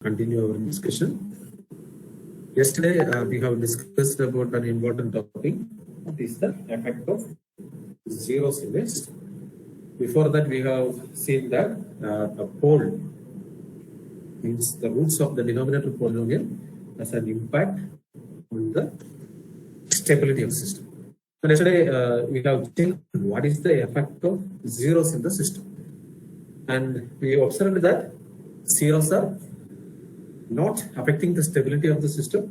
continue our discussion. Yesterday, we have discussed about an important topic. What is the effect of zeros in it? Before that, we have seen that a pole means the roots of the denominator polynomial has an impact on the stability of the system. And yesterday, we have seen what is the effect of zeros in the system. And we observed that zeros are not affecting the stability of the system,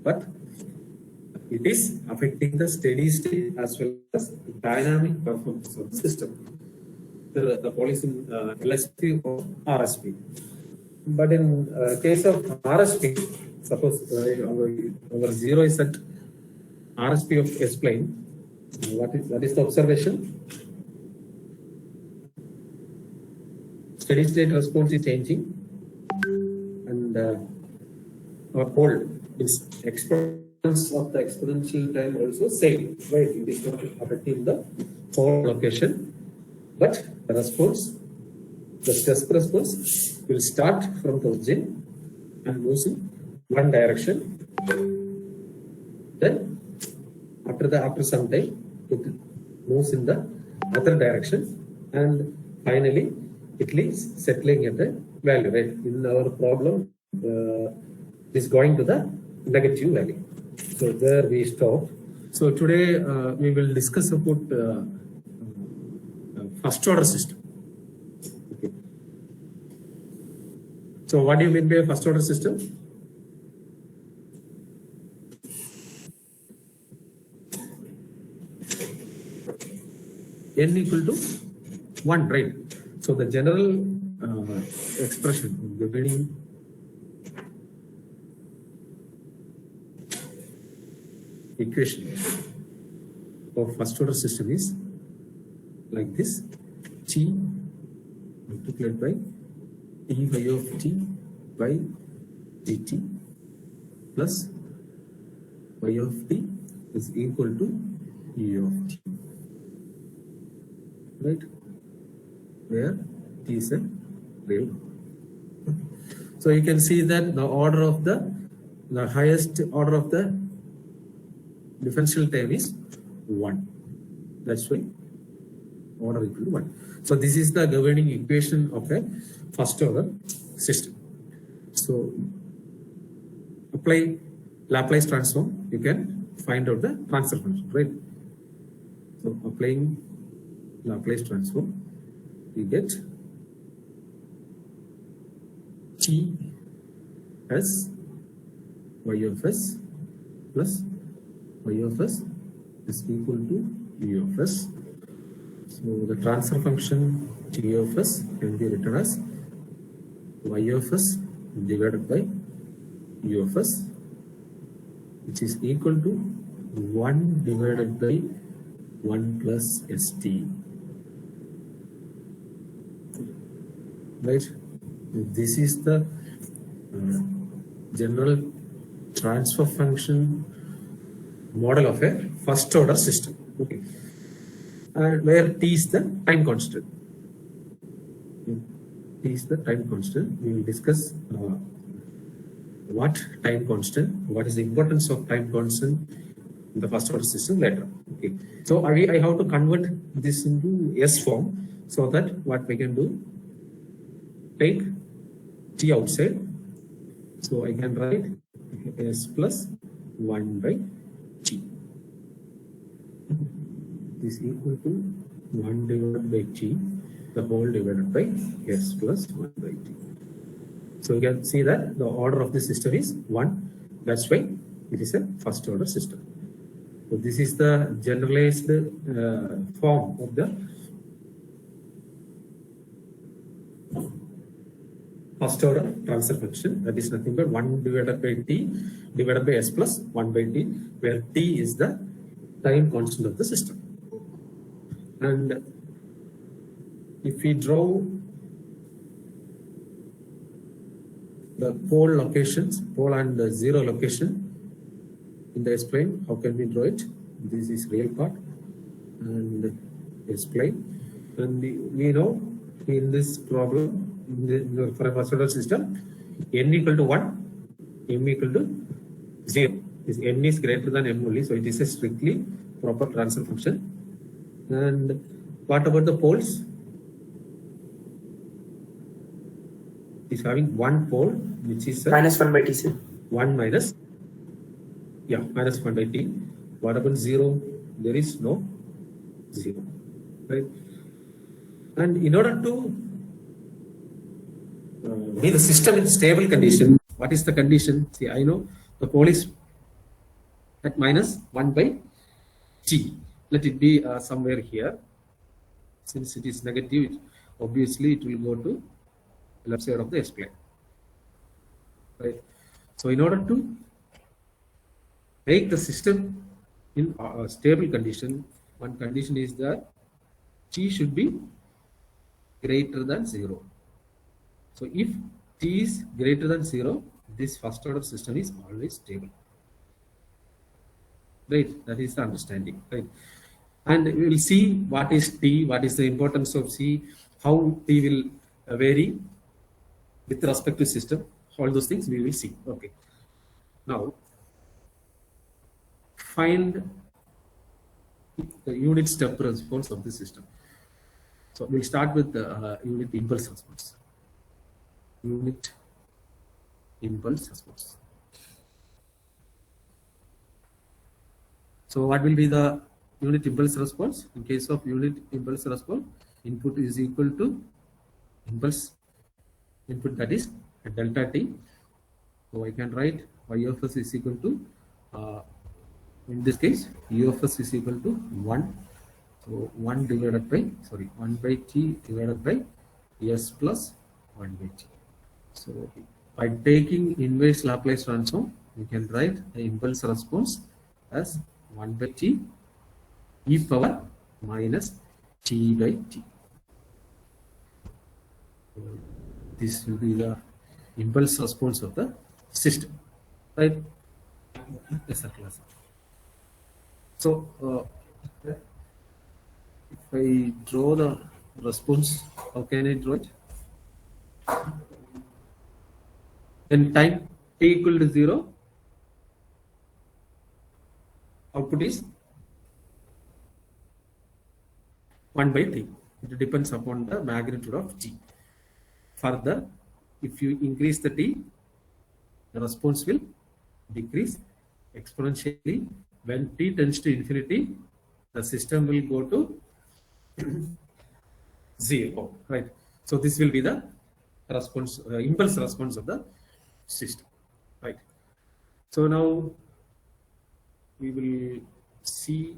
but it is affecting the steady state as well as dynamic performance of the system. The pole is in LSP or RSP. But in case of RSP, suppose our zero is at RSP of S plane. What is the observation? Steady state response is changing, and our pole is exponents of the exponential time also same. Right? It is not affecting the pole location, but the response, the step response, will start from the origin and moves in one direction. Then, after some time, it moves in the other direction, and finally, it is settling at a value. Right? In our problem, it is going to the negative value. So there we stop. So today we will discuss about first order system. Okay. So what do you mean by a first order system? N equal to 1, right? So the general expression governing equation of first order system is like this: T multiplied by dy of t by dt plus y of t is equal to e of t. Right? Where t is a real number. So you can see that the order of the highest order of the differential term is 1. That's why order equal to 1. So this is the governing equation of a first order system. So apply Laplace transform, you can find out the transfer function, right? So applying Laplace transform, we get T as y of s plus y of s is equal to u of s. So the transfer function T of s can be written as y of s divided by u of s, which is equal to 1 divided by 1 plus st. Right? This is the general transfer function model of a first order system. Okay. And where t is the time constant. T is the time constant. We will discuss what time constant, what is the importance of time constant in the first order system later. Okay. So I have to convert this into S form so that what we can do, take t outside. So I can write S plus 1 by t. This is equal to 1 divided by t, the whole divided by S plus 1 by t. So you can see that the order of the system is 1. That's why it is a first order system. So this is the generalized form of the first order transfer function. That is nothing but 1 divided by t divided by s plus 1 by t, where t is the time constant of the system. And if we draw the pole locations, pole and the zero location in the S plane, how can we draw it? This is real part and S plane. And we know in this problem, for a first order system, n equal to 1, m equal to 0. This n is greater than m only, so it is a strictly proper transfer function. And what about the poles? It is having one pole, which is minus 1 by t, sir. 1 minus, minus 1 by t. What about 0? There is no 0, right? And in order to be the system in stable condition, what is the condition? See, I know the pole is at minus 1 by t. Let it be somewhere here. Since it is negative, obviously it will go to the left side of the S-plane, right? So in order to make the system in a stable condition, one condition is that t should be greater than 0. So if t is greater than 0, this first order system is always stable, right? That is the understanding, right? And we will see what is t, what is the importance of c, how t will vary with respect to system. All those things we will see. Okay. Now, find the unit step response of the system. So we'll start with the unit impulse response. Unit impulse response. So what will be the unit impulse response? In case of unit impulse response, input is equal to impulse input, that is delta t. So I can write y of s is equal to, in this case, u of s is equal to 1. So 1 divided by, 1 by t divided by s plus 1 by t. So by taking inverse Laplace transform, we can write the impulse response as 1 by t e power minus t by t. So this will be the impulse response of the system, right? Yes, sir, class. So if I draw the response, how can I draw it? When time t equal to 0, output is 1 by t. It depends upon the magnitude of t. Further, if you increase the t, the response will decrease exponentially. When t tends to infinity, the system will go to 0, right? So this will be the response, impulse response of the system, right? So now we will see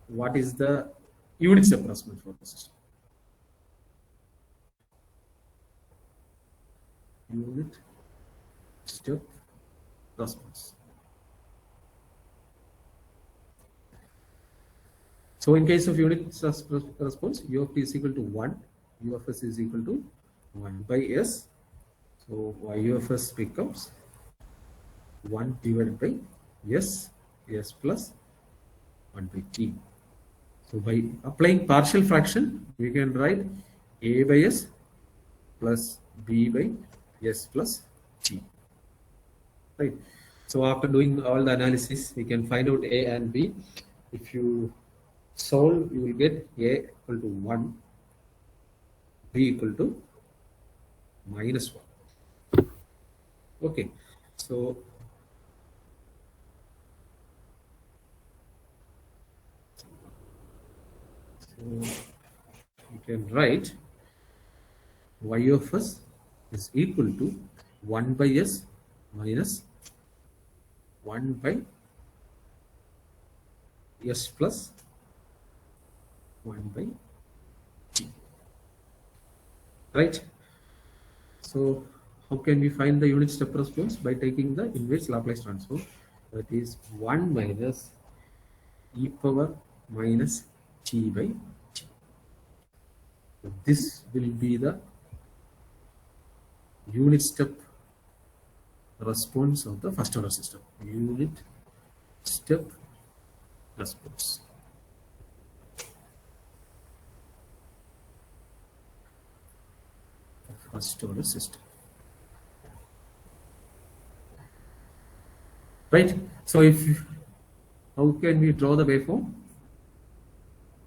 what is the unit step response for the system. Unit step response. So in case of unit response, u of t is equal to 1, u of s is equal to 1 by s. So y of s becomes 1 divided by s plus 1 by t. So by applying partial fraction, we can write a by s plus b by s plus t, right? So after doing all the analysis, we can find out a and b. If you solve, you will get a equal to 1, b equal to minus 1. Okay, so you can write y of s is equal to 1 by s minus 1 by s plus 1 by t, right? So how can we find the unit step response? By taking the inverse Laplace transform, that is 1 minus e power minus t by t. So this will be the unit step response of the first order system. Unit step response. first order system. Right? So how can we draw the waveform?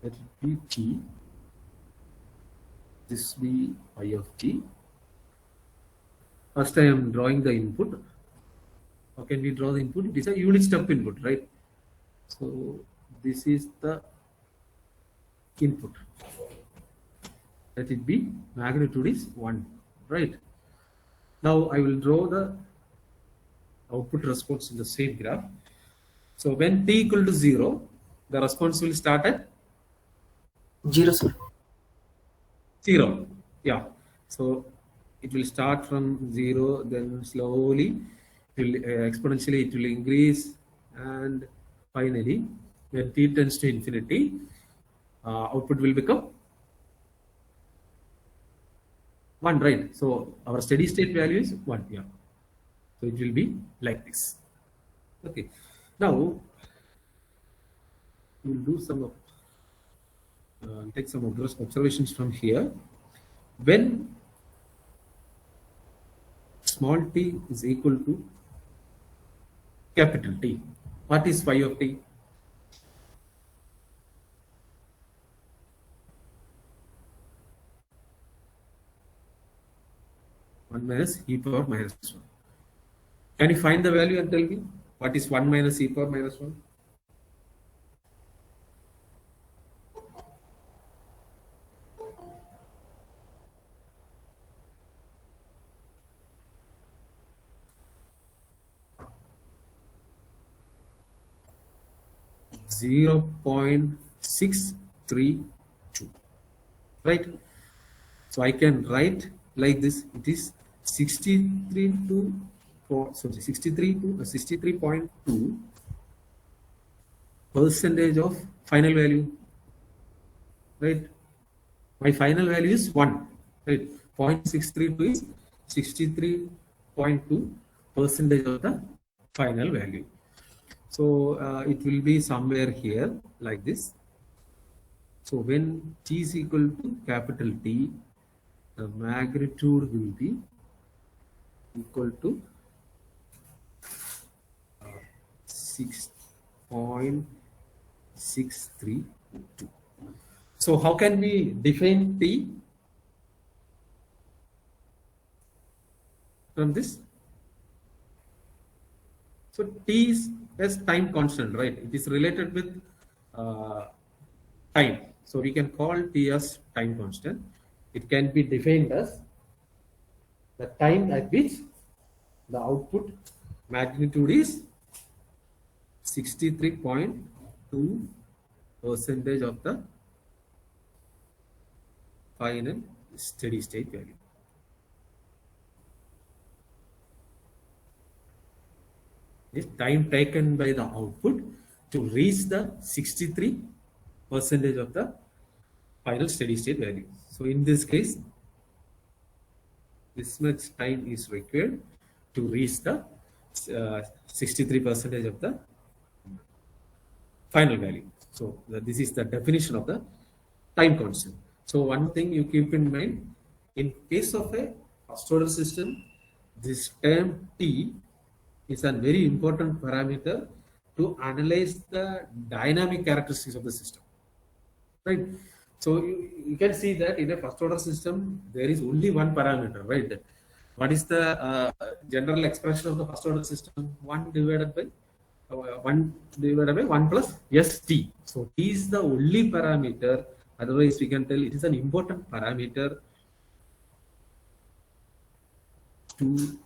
Let it be t. This be I of t. First I am drawing the input. How can we draw the input? It is a unit step input, right? So this is the input. Let it be magnitude is 1, right? Now I will draw the output response in the same graph. So when t equal to 0, the response will start at 0, sir. 0. Yeah. So it will start from 0, then slowly it will exponentially it will increase, and finally when t tends to infinity, output will become 1, right? So our steady state value is 1. Yeah. So it will be like this. Okay. Now we will do some take some observations from here. When small t is equal to capital T, what is phi of t? One minus e power minus 1. Can you find the value and tell me what is 1 minus e power minus 1? Zero 0.632, right? So I can write like this. It is 63.2 percentage of final value, right? My final value is 1, right? 0.632 is 63.2 percentage of the final value. So it will be somewhere here like this. So when t is equal to capital T, the magnitude will be equal to 6.632. So how can we define t from this? So t is as time constant, right? It is related with time. So we can call t as time constant. It can be defined as the time at which the output magnitude is 63.2 percentage of the final steady state value. Is time taken by the output to reach the 63 percentage of the final steady state value. So in this case, this much time is required to reach the 63 percentage of the final value. So this is the definition of the time constant. So one thing you keep in mind, in case of a first order system, this term t is a very important parameter to analyze the dynamic characteristics of the system, right? So you can see that in a first order system, there is only one parameter, right? What is the general expression of the first order system? 1 divided by 1 plus st. So t is the only parameter. Otherwise, we can tell it is an important parameter to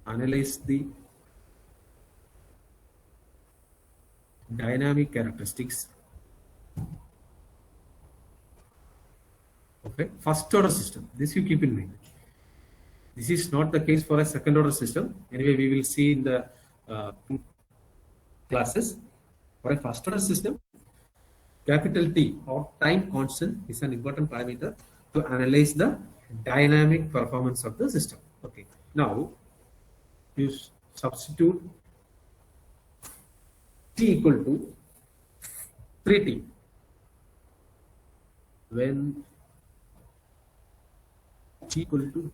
analyze the dynamic characteristics of a first order system. This you keep in mind. This is not the case for a second order system. Anyway, we will see in the classes. For a first order system, capital T or time constant is an important parameter to analyze the dynamic performance of the system. Okay. Now, you substitute t equal to 3t when T equal to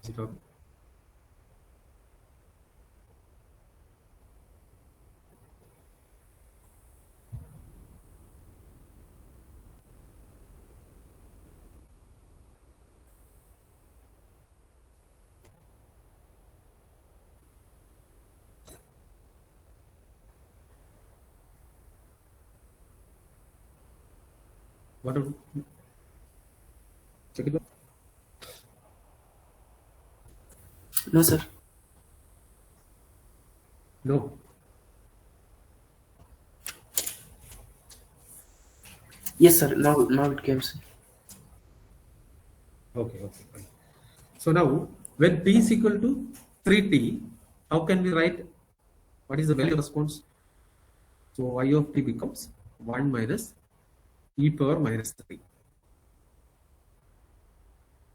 zero. What are, check it out. No, sir. No. Yes, sir. Now it came, sir. Okay, okay, fine. So now, when t is equal to 3t, how can we write what is the value of response? So I of t becomes 1 minus e power minus 3.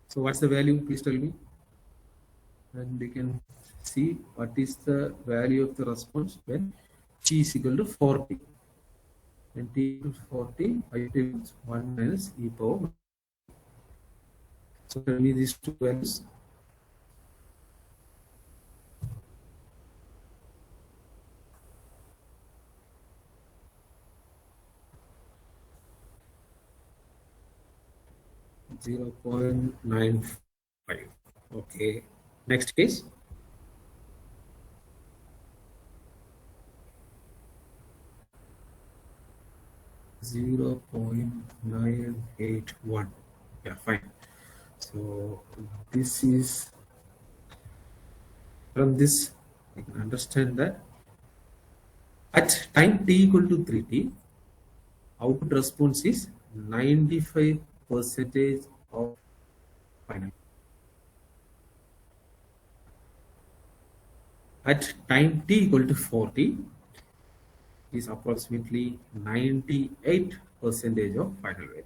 So what's the value? Please tell me. And we can see what is the value of the response when t is equal to 40. When t equals 40, I of t becomes 1 minus e power. So tell me these two values. 0.95. Okay. Next case. 0.981. Yeah, fine. So this is from this I can understand that at time t equal to 3t, output response is 95% of final. At time t equal to 40 is approximately 98% of final value.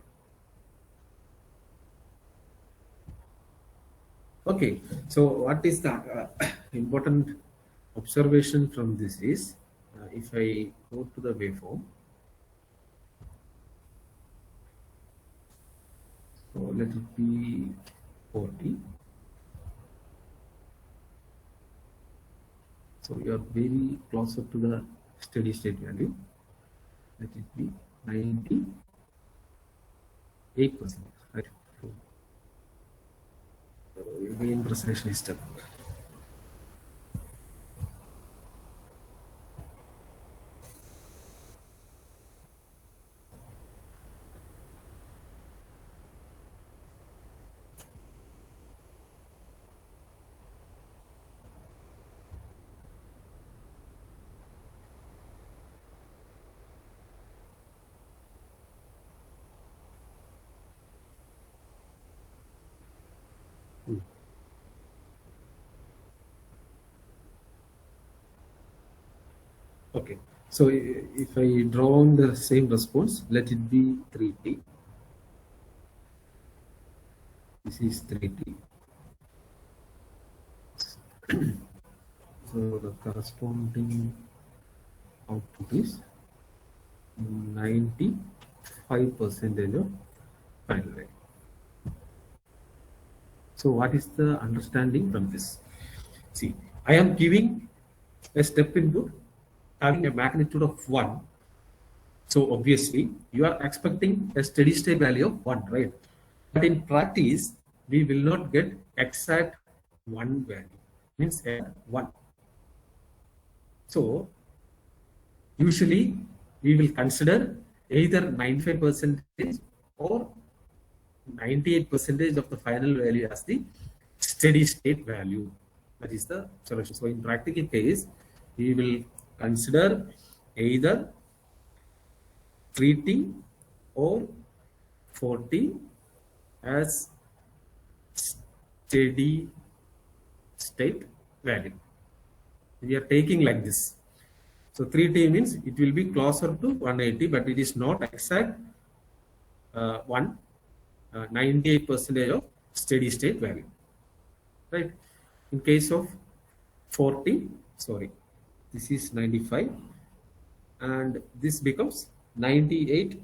Okay, so what is the important observation from this is if I go to the waveform, so let it be 40. So you are very closer to the steady state value. Let it be 98%. Right? So, again, presentation is done. Okay, so if I draw on the same response, let it be 3t. This is 3t. So the corresponding output is 95% of final value. So what is the understanding from this? See, I am giving a step input having a magnitude of 1. So obviously you are expecting a steady state value of 1, right? But in practice, we will not get exact 1 value, means 1. So usually we will consider either 95% or 98% of the final value as the steady state value. That is the solution. So in practical case, we will consider either 3t or 40 as steady state value. We are taking like this. So 3T means it will be closer to 180, but it is not exact 98% of steady state value, right? In case of 40, sorry, this is 95, and this becomes 98%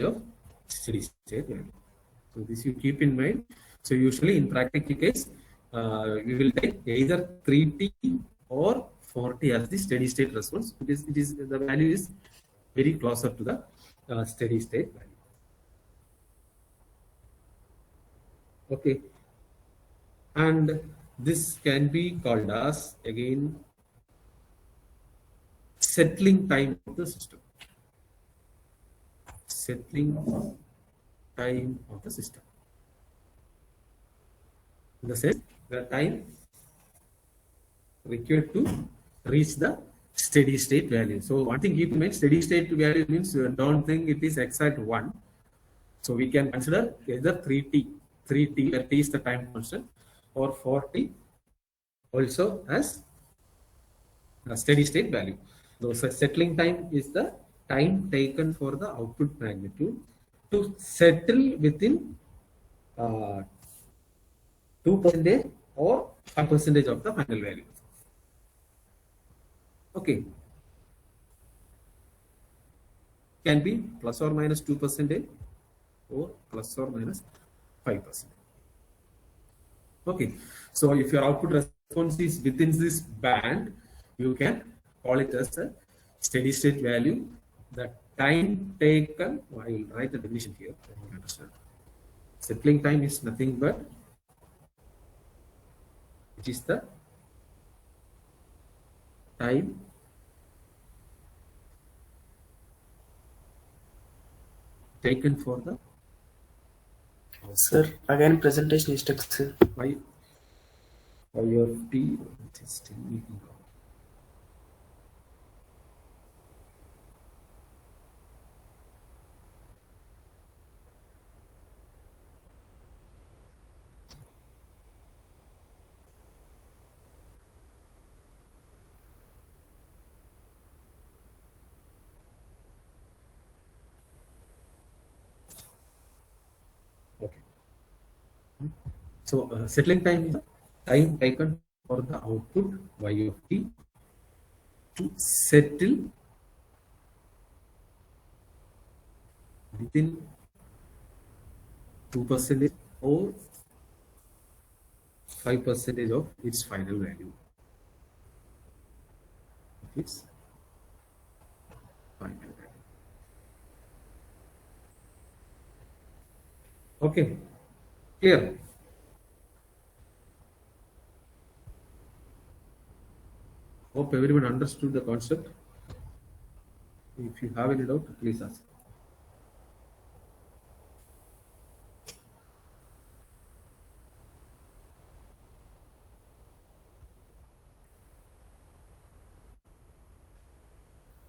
of steady state value. So this you keep in mind. So usually in practical case, we will take either 3T or 40 as the steady state response. It is the value is very closer to the steady state value. Okay, and this can be called as again settling time of the system. Settling time of the system. In the sense, the time required to reach the steady state value. So one thing keep in mind, steady state value means don't think it is exact 1. So we can consider either 3T, where T is the time constant, or 40 also as a steady state value. So settling time is the time taken for the output magnitude to settle within 2% or 5% of the final value. Okay. Can be plus or minus 2% or plus or minus 5%. Okay. So if your output response is within this band, you can call it as a steady state value. The time taken, I will write the definition here. You understand. Settling time is nothing but which is the time taken for the Sir, again presentation is stuck, sir. y of t is still making out. Okay. So settling time is the time taken for the output y of t to settle within 2% or 5% of its final value. Its final value. Okay, clear. Hope everyone understood the concept. If you have any doubt, please ask.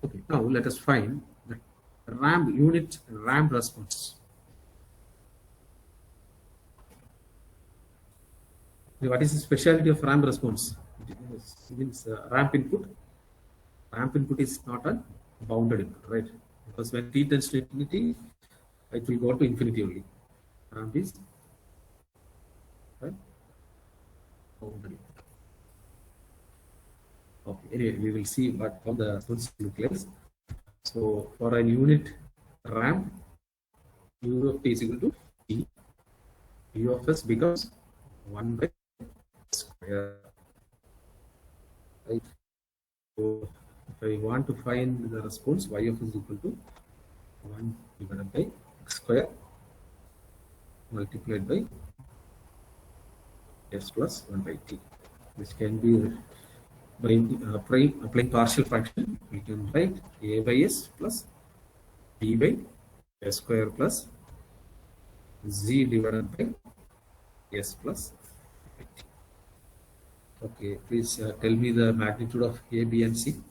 Okay, now let us find the unit ramp response. What is the specialty of ramp response? It means ramp input. Ramp input is not a bounded input, right? Because when t tends to infinity, it will go to infinity only. Ramp is right? Bounded input. Okay, anyway, we will see what how the response look like. So for a unit ramp, u of t is equal to t. U of s becomes 1 by square. Right? So if I want to find the response, y of is equal to 1 divided by x square multiplied by s plus 1 by t. This can be by applying partial fraction. We can write a by s plus b by s square plus z divided by s plus t. Okay, please tell me the magnitude of a, b, and c.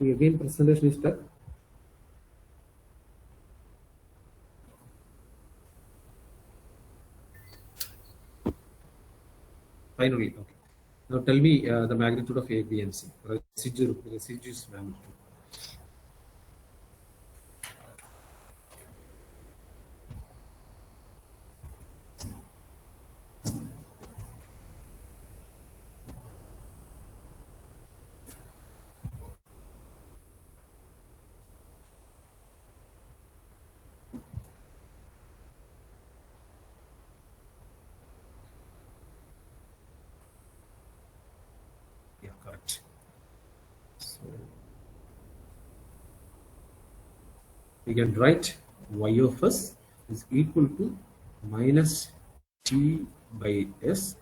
Again, presentation is stuck. Finally, okay. Now tell me the magnitude of A, B, and C. Residues magnitude. Yeah, correct. So we can write y of s is equal to minus t by s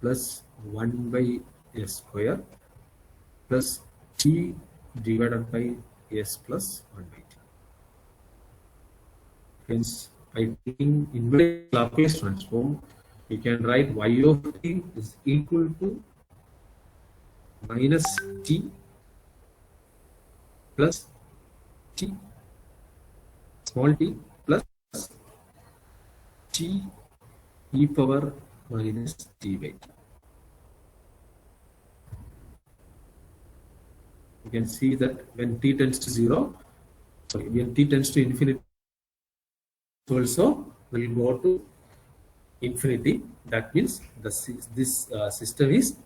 plus 1 by s square plus t divided by s plus 1 by t. Hence, by taking inverse Laplace transform, we can write y of t is equal to minus t plus t small t plus t e power minus t by t. You can see that when t tends to 0, sorry, when t tends to infinity also will go to infinity. That means this system is,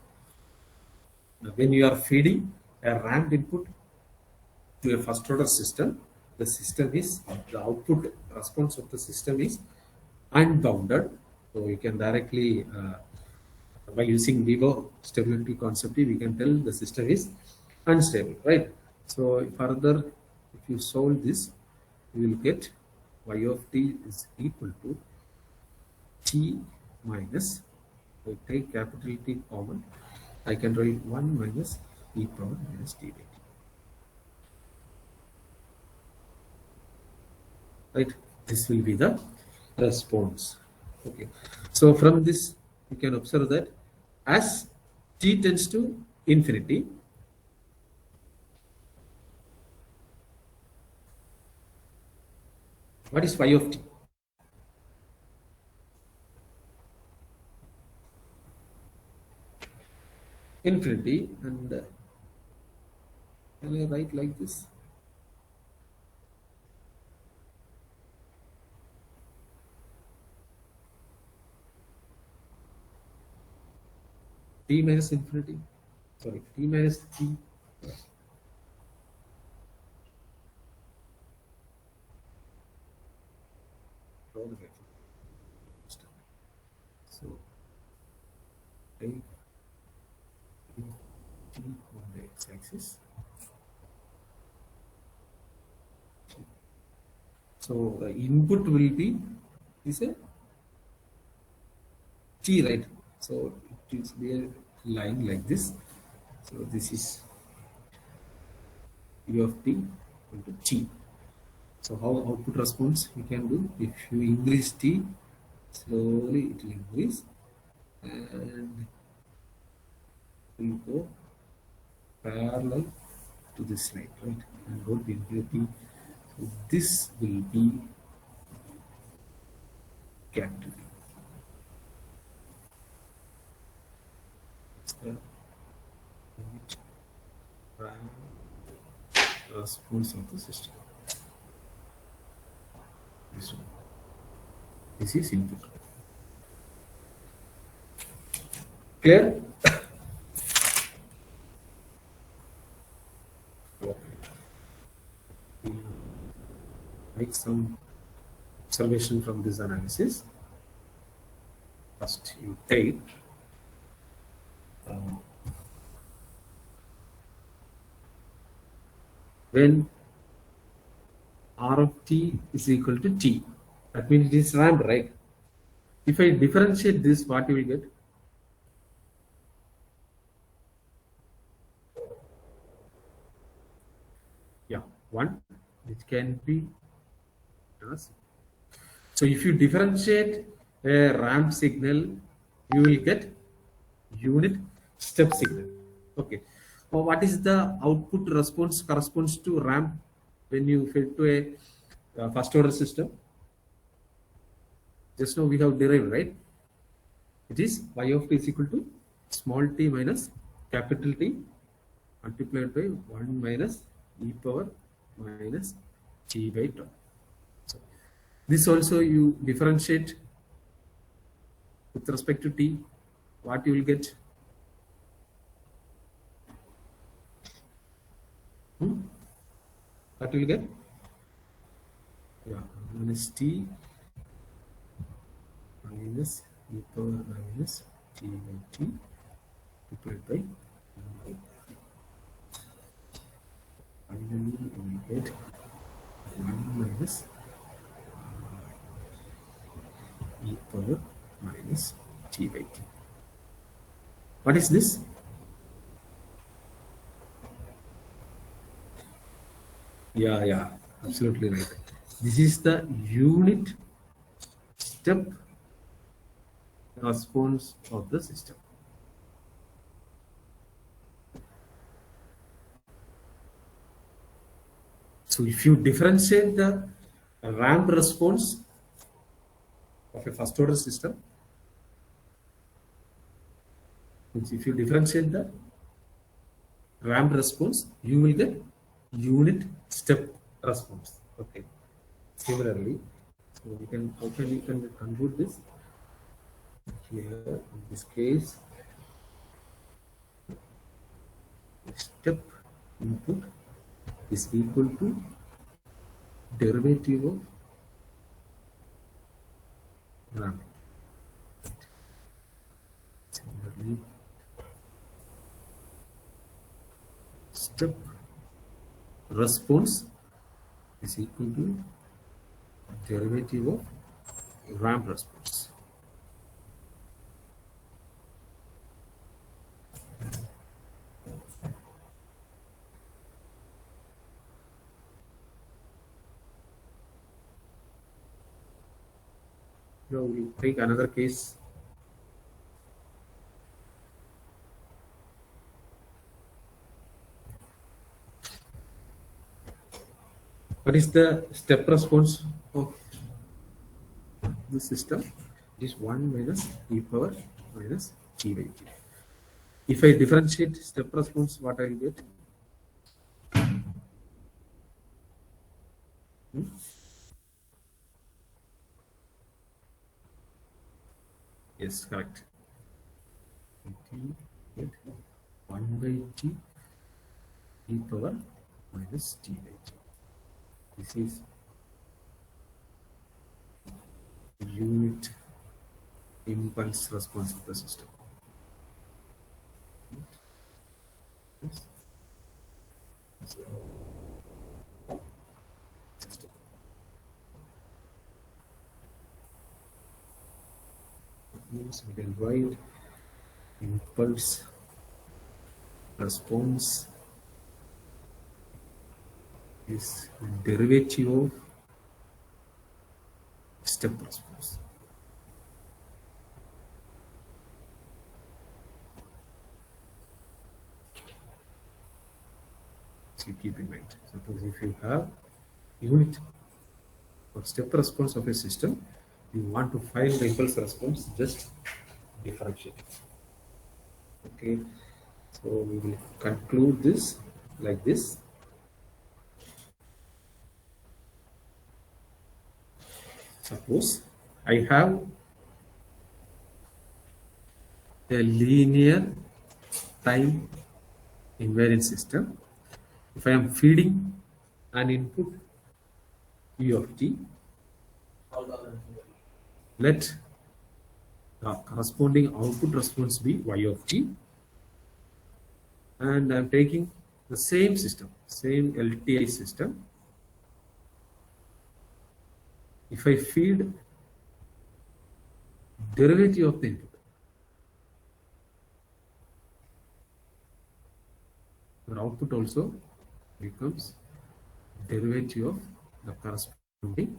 when you are feeding a ramped input to a first order system, the output response of the system is unbounded. So you can directly, by using Vivo stability concept, we can tell the system is unstable, right? So further, if you solve this, you will get y of t is equal to t minus, I take capital T common, I can write 1 minus e power minus t by t. Right? This will be the response. Okay. So from this, you can observe that as t tends to infinity, what is phi of t? Infinity, and can I write like this? T minus infinity, sorry, t minus t. So take t on the x-axis. So the input will be is a t, right? So it is there lying like this. So this is u of t into t. So how output response we can do? If you increase t, slowly it will increase and will go parallel to this line, right? And go to infinity. So this will be capital T. It's the unit response of the system. This one. This is input. Clear? Make some observation from this analysis. First, you take when R of t is equal to t, that means it is ramped, right? If I differentiate this, what you will get? Yeah, 1, which can be. So if you differentiate a ramp signal, you will get unit step signal. Okay. or what is the output response corresponds to ramp when you fit to a first order system? Just now we have derived, right? It is y of t is equal to small t minus capital T multiplied by 1 minus e power minus t by tau. So this also you differentiate with respect to t, what you will get? What you will get? Yeah, minus t minus e power minus t by t multiplied by finally we get 1 minus e power minus t by t. What is this? Yeah, absolutely right. This is the unit step response of the system. So if you differentiate the ramp response of a first order system, if you differentiate the ramp response, you will get unit step response. Okay. Similarly, so we can conclude this here in this case. Step input is equal to derivative of ramp. Similarly, step response is equal to derivative of ramp response. Now we take another case. What is the step response of the system? It is 1 minus e power minus t by t. If I differentiate step response, what I will get? Yes, correct. 1 by t e power minus t by t. This is unit impulse response of the system. Yes. Means we can write impulse response is derivative of step response. So keep in mind, suppose if you have unit or step response of a system, you want to find the impulse response, just differentiate. Okay, so we will conclude this like this. Suppose I have a linear time invariant system. If I am feeding an input u of t, let the corresponding output response be y of t, and I am taking the same system, same LTI system. If I feed derivative of the input, your output also becomes derivative of the corresponding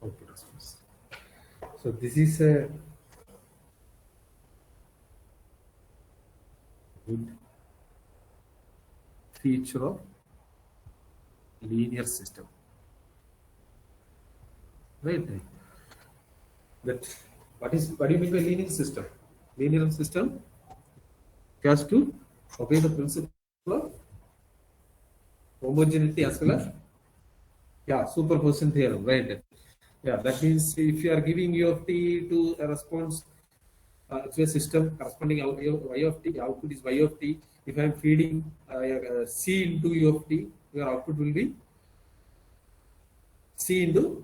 output response. So this is a good feature of linear system, right? That what do you mean by linear system? Linear system has to obey the principle of homogeneity as well as superposition theorem, right? Yeah, that means if you are giving u of t to a response to a system corresponding out y of t, output is y of t. If I am feeding c into u of t, your output will be c into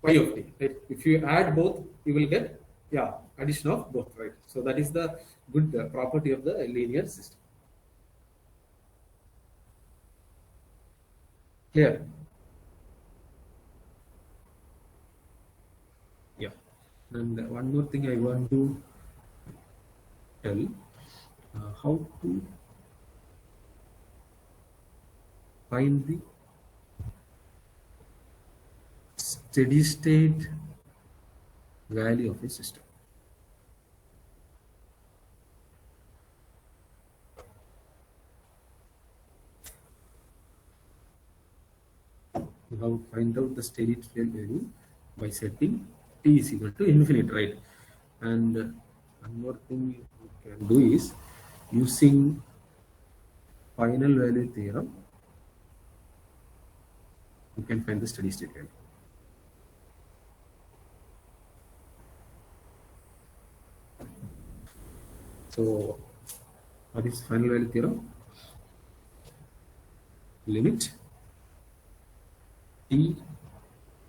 y of t. Right? If you add both, you will get addition of both, right? So that is the good property of the linear system. Clear? Yeah. And one more thing I want to tell, how to find the steady state value of a system. You have to find out the steady state value by setting t is equal to infinite, right? And one more thing you can do is using final value theorem, you can find the steady state value. So, what is final value theorem? Limit t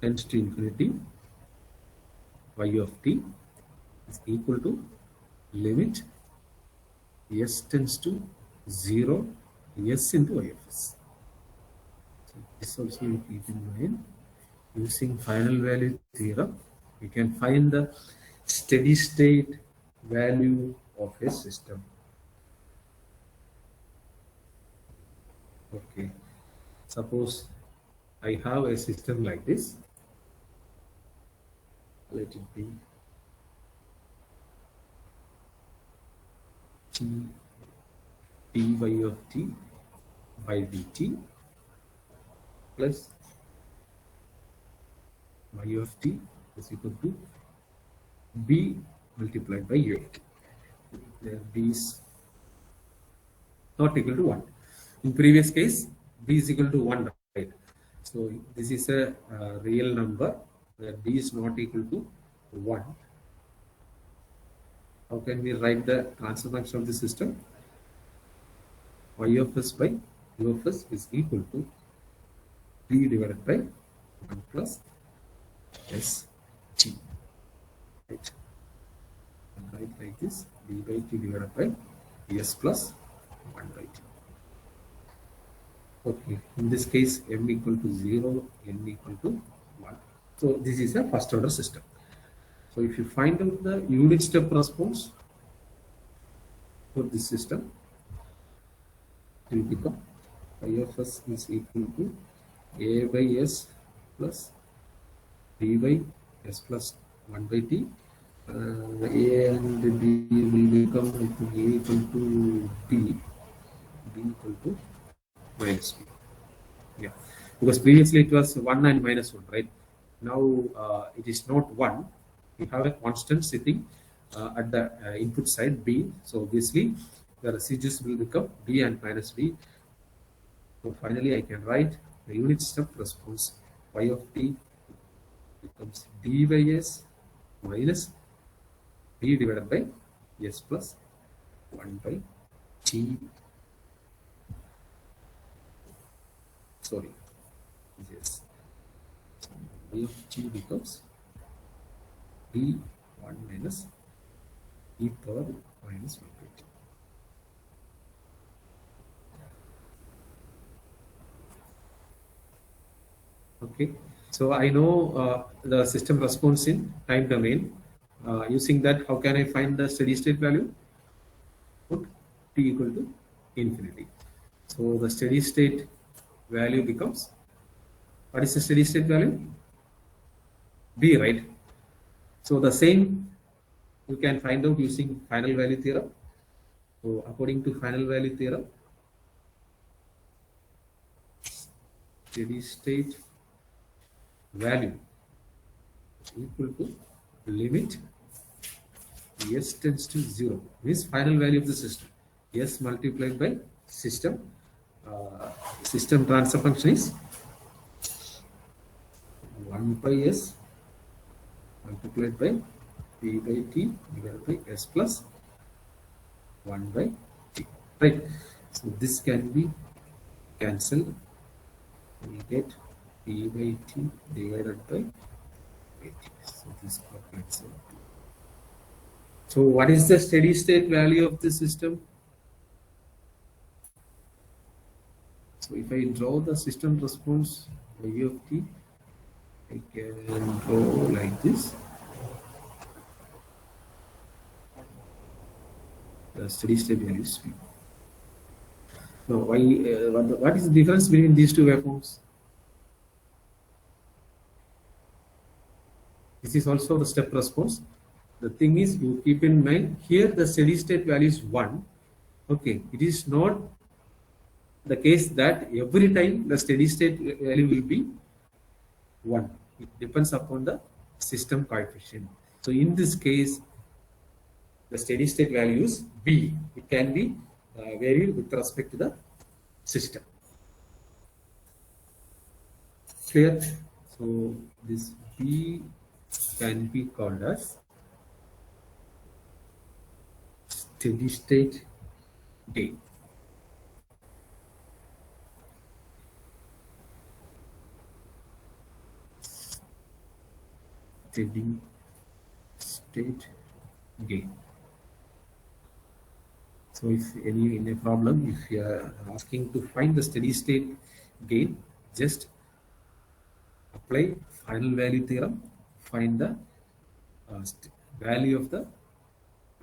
tends to infinity, y of t is equal to limit s tends to 0, s into y of s. So this also you keep in mind. Using final value theorem, we can find the steady state value of a system. Okay, suppose I have a system like this. Let it be t dy of t by dt plus y of t is equal to b multiplied by u of t. There b is not equal to 1. In previous case, b is equal to 1, right? So this is a real number where b is not equal to 1. How can we write the transfer function of the system? Y of s by u of s is equal to b divided by 1 plus s t. Right? Write like this: b by t divided by s plus 1 by t. Okay, in this case, m equal to 0, n equal to 1. So this is a first order system. So if you find out the unit step response for this system, it will become y of s is equal to a by s plus b by s plus 1 by t. A and b will become, I think, a equal to b equal to minus b. Yeah, because previously it was 1 and minus 1, right? Now it is not 1. We have a constant sitting at the input side b. So obviously the residues will become b and minus b. So finally I can write the unit step response y of t becomes d by s minus b divided by s plus 1 by t. Sorry, yes. Y of t becomes b 1 minus e power minus 1 by t. Okay, so I know the system response in time domain. Using that, how can I find the steady state value? Put t equal to infinity. So the steady state value becomes, what is the steady state value? B, right? So the same you can find out using final value theorem. So according to final value theorem, steady state value equal to limit s tends to 0 means final value of the system. S multiplied by system. System transfer function is 1 by s multiplied by p by t divided by s plus 1 by t. Right. So this can be cancelled. We get p by t divided by t. So this got cancelled. So what is the steady state value of the system? So if I draw the system response y of t, I can draw like this. The steady state value is v. Now, what is the difference between these two waveforms? This is also the step response. The thing is, you keep in mind here the steady state value is 1. Okay, it is not the case that every time the steady state value will be 1. It depends upon the system coefficient. So in this case, the steady state value is b. It can be varied with respect to the system. Clear? So this b can be called as steady state gain. Steady state gain. So if in a problem, if you are asking to find the steady state gain, just apply final value theorem, find the value of the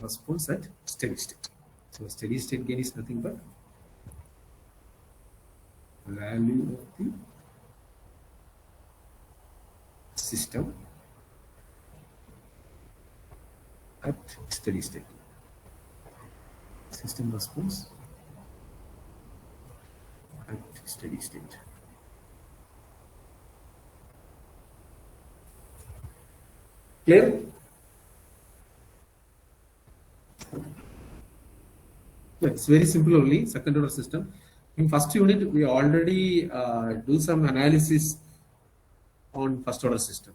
response at steady state. So steady state gain is nothing but value of the system at steady state. System response at steady state. Clear? It's very simple only, second order system. In first unit, we already do some analysis on first order system.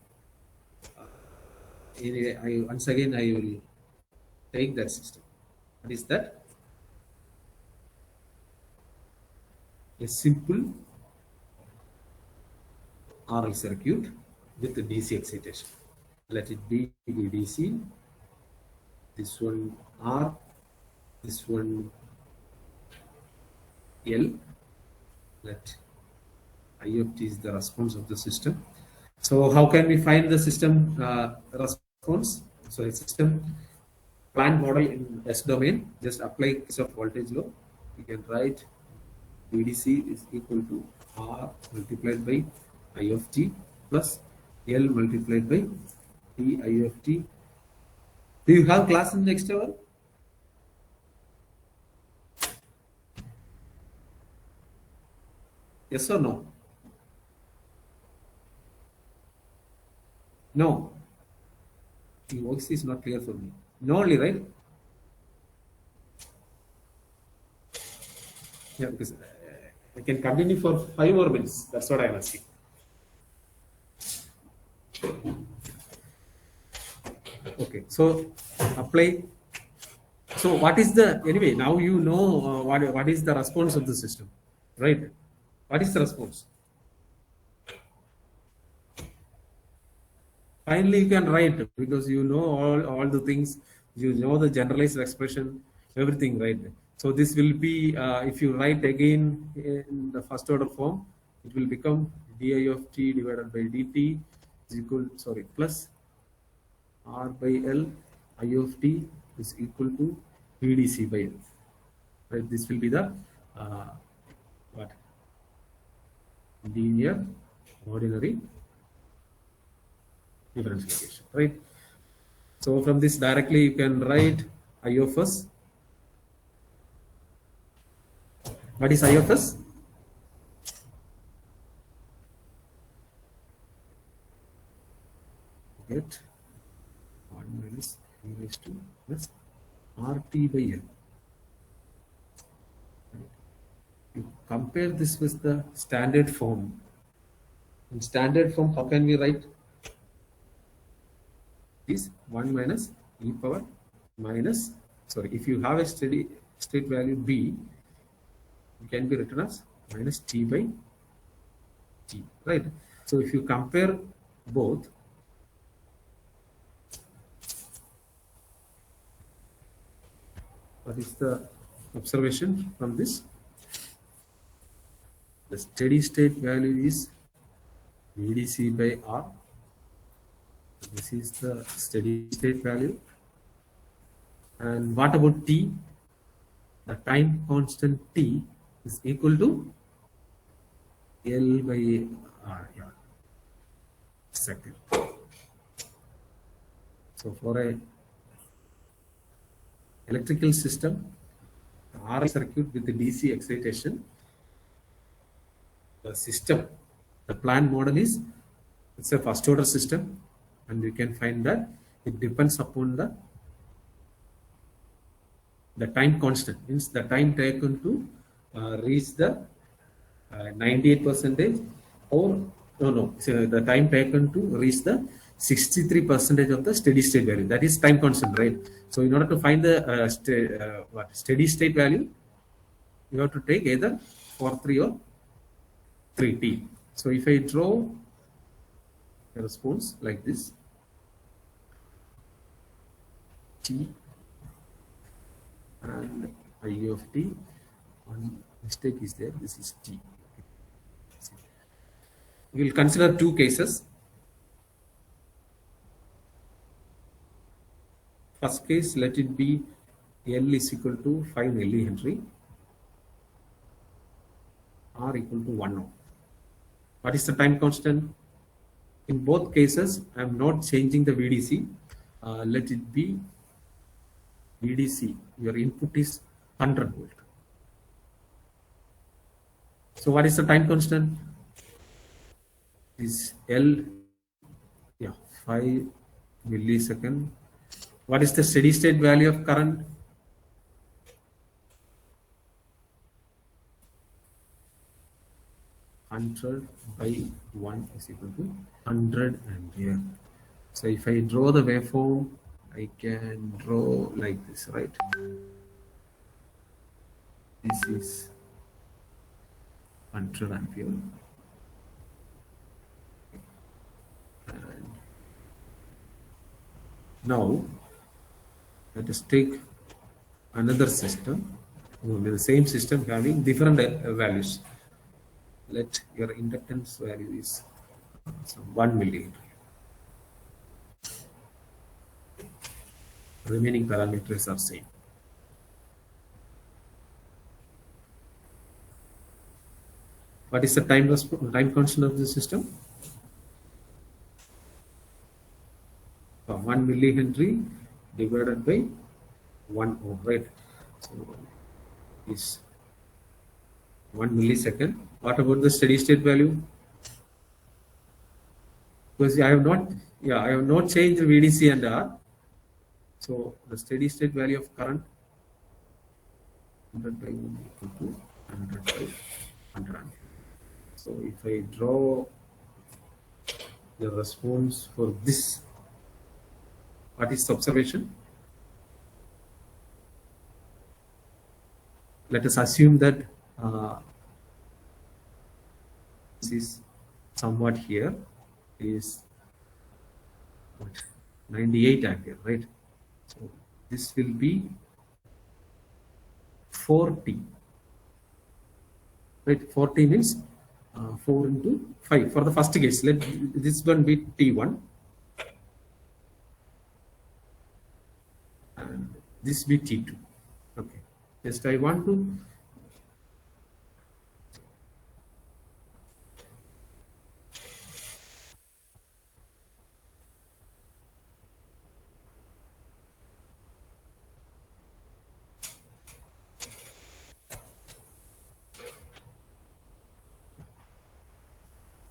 Once again, I will take that system. What is that? A simple RL circuit with the DC excitation. Let it be DC. This one R, this one L. Let I of t is the response of the system. So how can we find the system response? So a system plant model in S domain, just apply Kirchhoff voltage law. You can write VDC is equal to R multiplied by I of t plus L multiplied by T I of t. Do you have class in next hour? Yes or no? No. The voice is not clear for me. No only, right? Yeah, because I can continue for 5 more minutes. That's what I am asking. Okay, so apply. So what is the, anyway, now you know what is the response of the system, right? What is the response? Finally, you can write because you know all the things, you know the generalized expression, everything, right? So this will be, if you write again in the first order form, it will become di of t divided by dt is equal, sorry, plus r by l I of t is equal to vdc by l. Right? This will be the what? Linear ordinary differential, right? So from this directly you can write I of s What is I of s? Get 1 minus e raised to plus RT by L. You compare this with the standard form. In standard form, how can we write? Is 1 minus e power minus, sorry, if you have a steady state value b, it can be written as minus t by t, right? So if you compare both, what is the observation from this? The steady state value is VDC by R. This is the steady state value. And what about t? The time constant t is equal to L by R. Yeah. Second. So for a electrical system, R circuit with the DC excitation, the system, the plant model is, it's a first order system, and we can find that it depends upon the time constant, means the time taken to reach the 98 percentage, or so the time taken to reach the 63 percentage of the steady state value. That is time constant, right? So in order to find the steady state value, you have to take either 4-3 or 3t. So if I draw a response like this, t and I of t, one mistake is there, this is t. We will consider two cases. First case, let it be L is equal to 5 millihenry, R equal to 1 ohm. What is the time constant? In both cases, I am not changing the VDC. Let it be VDC. Your input is 100 volt. So what is the time constant? Is L, yeah, 5 millisecond. What is the steady state value of current? Hundred by 1 is equal to 100 ampere. So if I draw the waveform, I can draw like this, right? This is 100 ampere. And now let us take another system, the same system having different values. Let your inductance value is some 1 millimeter. Remaining parameters are same. What is the time constant of the system? 1 millihenry divided by 1 ohm, right? So is 1 millisecond. What about the steady state value? Because I have not changed VDC and R. So the steady state value of current 100 by 1 equal to 100 by 100 ampere. So if I draw the response for this, what is the observation? Let us assume that this is somewhat here is 98 ampere, right? So this will be 4t, right? 40 means 4 into 5 for the first case. Let this one be t1 and this be t2. Okay, just I want to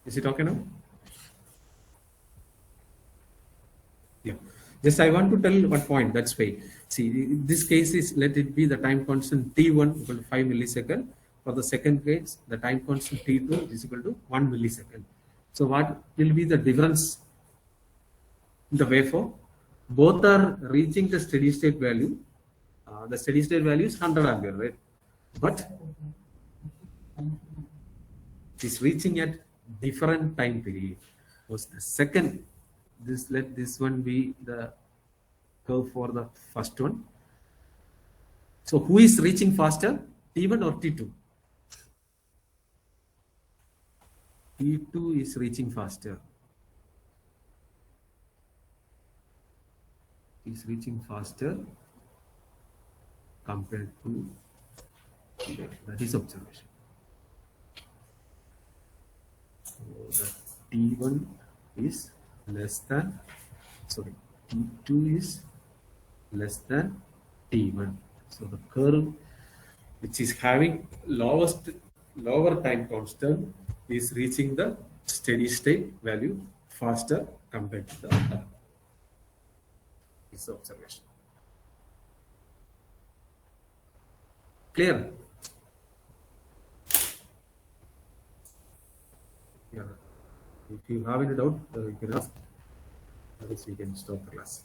Is it okay now? Yeah. Just I want to tell one point. That's why. See, this case is let it be the time constant t1 equal to 5 millisecond. For the second case, the time constant t2 is equal to 1 millisecond. So what will be the difference in the waveform? Both are reaching the steady state value. The steady state value is 100 ampere, right? But it is reaching at different time period. Was the second, this let this one be the curve for the first one. So who is reaching faster, T1 or T2? T2 is reaching faster. Is reaching faster compared to T1. That is observation. So the T1 is less than, sorry, T2 is less than T1. So the curve which is having lower time constant is reaching the steady state value faster compared to the other. It's the observation. Clear? Yeah. If you have any doubt, you can ask. Otherwise, we can stop the class.